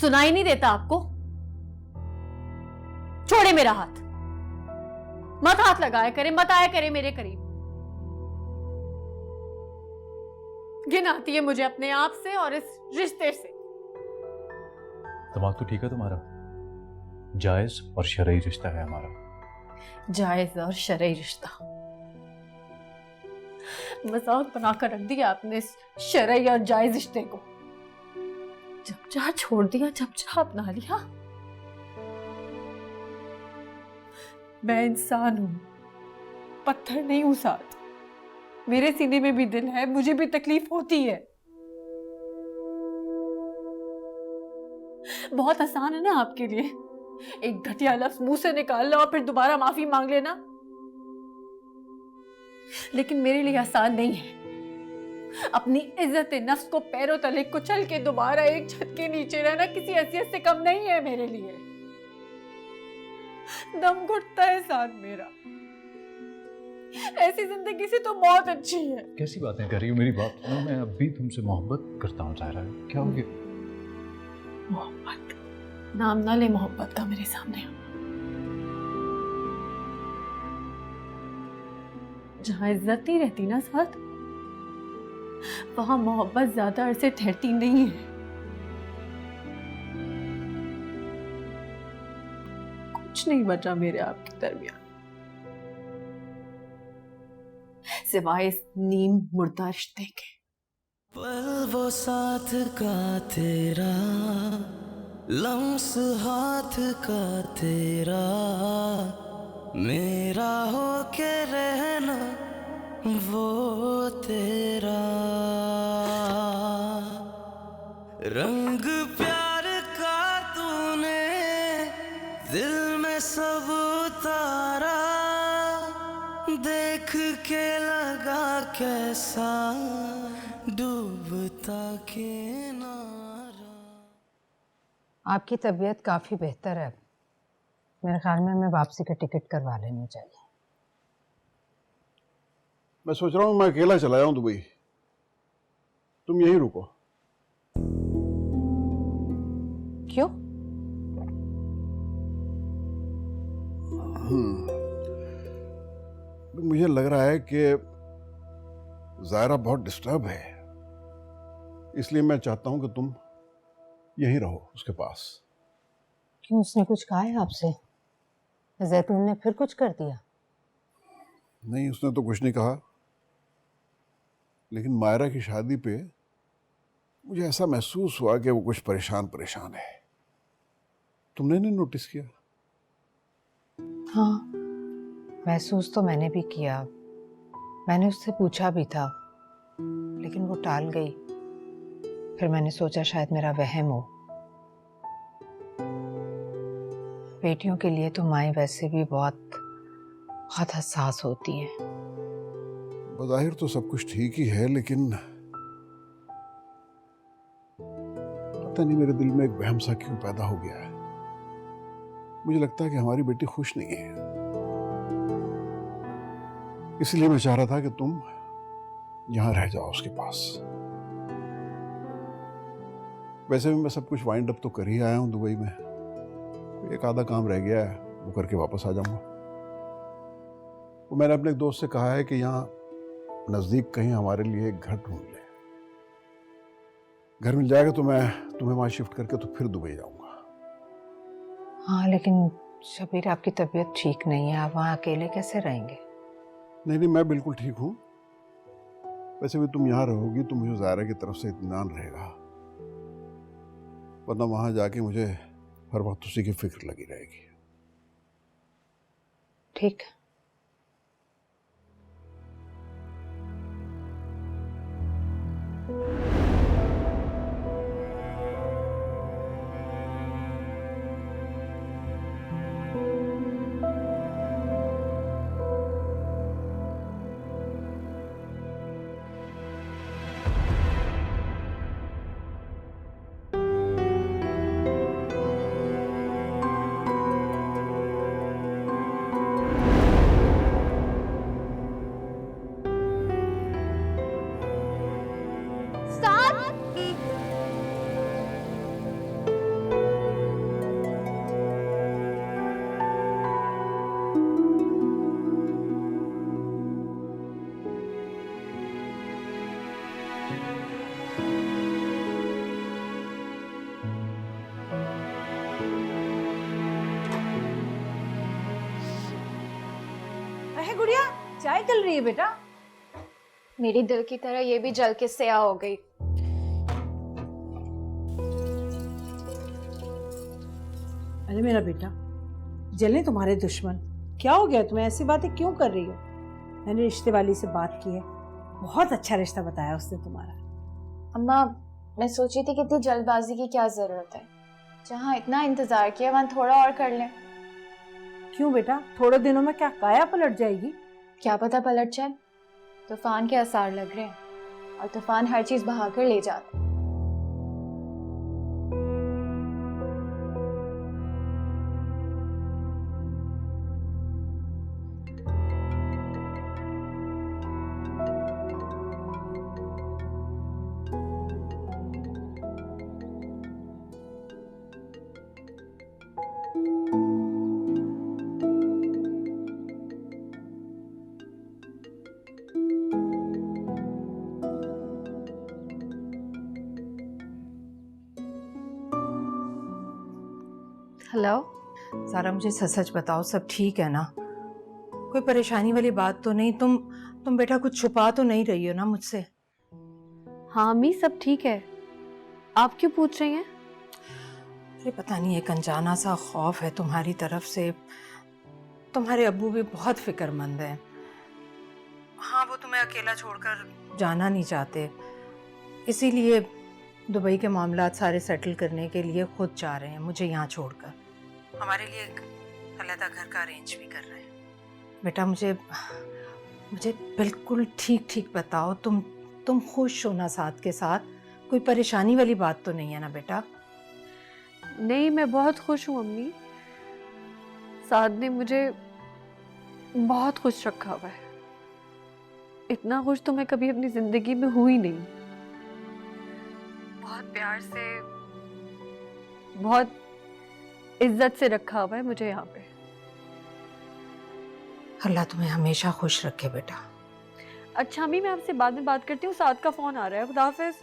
सुनाई नहीं देता आपको? छोड़े मेरा हाथ, मत हाथ लगाया करे, मत आया करे मेरे करीब। घिन आती है मुझे अपने आप से और इस रिश्ते से। दिमाग तो ठीक है तुम्हारा? जायज और शरई रिश्ता है हमारा। जायज और शरई रिश्ता? मजाक बनाकर रख दिया आपने इस शरई और जायज रिश्ते को। जब चाह छोड़ दिया, जब चाह अपना लिया। मैं इंसान हूं, पत्थर नहीं हूं साथ। मेरे सीने में भी दिल है, मुझे भी तकलीफ होती है। बहुत आसान है ना आपके लिए एक घटिया लफ्ज मुंह से निकाल लो और फिर दोबारा माफी मांग लेना, लेकिन मेरे लिए आसान नहीं है। अपनी इज्जत नफ्स को पैरों तले कुचल के दोबारा एक छत के नीचे रहना किसी हैसियत से कम नहीं है मेरे लिए। दम घुटता है साथ मेरा। ऐसी जिंदगी से तो बहुत अच्छी है। कैसी बातें कर रही हो? मेरी बात सुनो, मैं अब भी तुमसे मोहब्बत करता हूँ ज़ाहिरा। क्या हो गया? मोहब्बत? नाम ना ले मोहब्बत का मेरे सामने। जहां इज्जत नहीं रहती ना साथ, वहां मोहब्बत ज्यादा अरसे ठहरती नहीं है। कुछ नहीं बचा मेरे आपके दरमियान सिवाय इस नीम मुर्दा रिश्ते के। पल वो साथ का तेरा, लम्स हाथ का तेरा, मेरा हो के रहना वो तेरा। रंग प्यार का तूने दिल में सब उतारा, देख के लगा कैसा डूबता किनारा। आपकी तबीयत काफ़ी बेहतर है। मेरे ख्याल में हमें वापसी का टिकट करवा लेनी चाहिए। मैं सोच रहा हूँ मैं अकेला चला जाऊं दुबई, तुम यहीं रुको। क्यों? मुझे लग रहा है कि ज़ायरा बहुत डिस्टर्ब है, इसलिए मैं चाहता हूं कि तुम यहीं रहो उसके पास। क्यों, उसने कुछ कहा है आपसे? जैतून ने फिर कुछ कर दिया? नहीं, उसने तो कुछ नहीं कहा, लेकिन मायरा की शादी पे मुझे ऐसा महसूस हुआ कि वो कुछ परेशान परेशान है। तुमने नहीं नोटिस किया? हाँ, महसूस तो मैंने भी किया। मैंने उससे पूछा भी था, लेकिन वो टाल गई। फिर मैंने सोचा शायद मेरा वहम हो। बेटियों के लिए तो माएँ वैसे भी बहुत हसास होती हैं। बज़ाहिर तो सब कुछ ठीक ही है, लेकिन पता नहीं मेरे दिल में एक वहम सा क्यों पैदा हो गया है। मुझे लगता है कि हमारी बेटी खुश नहीं है, इसलिए मैं चाह रहा था कि तुम यहां रह जाओ उसके पास। वैसे भी मैं सब कुछ वाइंड अप तो कर ही आया हूं दुबई में, एक आधा काम रह गया है, वो करके वापस आ जाऊंगा। वो मैंने अपने एक दोस्त से कहा है कि यहाँ नज़दीक कहीं हमारे लिए एक घर ढूंढ ले। घर मिल जाएगा तो मैं तुम्हें वहाँ शिफ्ट करके तो फिर दुबई जाऊंगा। हाँ, लेकिन शबीर आपकी तबीयत ठीक नहीं है, आप वहाँ अकेले कैसे रहेंगे? नहीं नहीं, मैं बिल्कुल ठीक हूँ। वैसे भी तुम यहाँ रहोगी तो मुझे ज़ायरा की तरफ से इत्मीनान रहेगा, वरना वहाँ जाके मुझे हर वक्त उसी की फिक्र लगी रहेगी। ठीक। गुड़िया, चाय चल रही है बेटा? मेरी दिल की तरह ये भी जल के स्याह हो गई। अरे मेरा बेटा, जले तुम्हारे दुश्मन। क्या हो गया तुम्हें, ऐसी बातें क्यों कर रही हो? मैंने रिश्ते वाली से बात की है, बहुत अच्छा रिश्ता बताया उसने तुम्हारा। अम्मा, मैं सोची थी कि इतनी जल्दबाजी की क्या जरूरत है, जहाँ इतना इंतजार किया वहाँ थोड़ा और कर लें। क्यों बेटा, थोड़े दिनों में क्या काया पलट जाएगी? क्या पता पलट जाए। तूफान के आसार लग रहे हैं और तूफान हर चीज बहाकर ले जाता है। हेलो सारा, मुझे सच सच बताओ, सब ठीक है ना? कोई परेशानी वाली बात तो नहीं? तुम बेटा कुछ छुपा तो नहीं रही हो ना मुझसे? हाँ अम्मी, सब ठीक है। आप क्यों पूछ रही हैं? अरे पता नहीं, एक अनजाना सा खौफ है तुम्हारी तरफ से। तुम्हारे अब्बू भी बहुत फिक्रमंद हैं। हाँ, वो तुम्हें अकेला छोड़कर जाना नहीं चाहते, इसीलिए दुबई के मामलात सारे सेटल करने के लिए खुद जा रहे हैं मुझे यहाँ छोड़कर। हमारे लिए एक अलग घर का अरेंज भी कर रहे हैं। बेटा मुझे बिल्कुल ठीक ठीक बताओ, तुम खुश हो ना साथ के साथ? कोई परेशानी वाली बात तो नहीं है ना बेटा? नहीं, मैं बहुत खुश हूँ अम्मी। साद ने मुझे बहुत खुश रखा हुआ है। इतना खुश तो मैं कभी अपनी जिंदगी में हुई नहीं। बहुत प्यार से, बहुत इज्जत से रखा हुआ है मुझे यहाँ पे। अल्लाह तुम्हें हमेशा खुश रखे बेटा। अच्छा अम्मी, मैं आपसे बाद में बात करती हूँ, साद का फोन आ रहा है। खुदा हाफिज।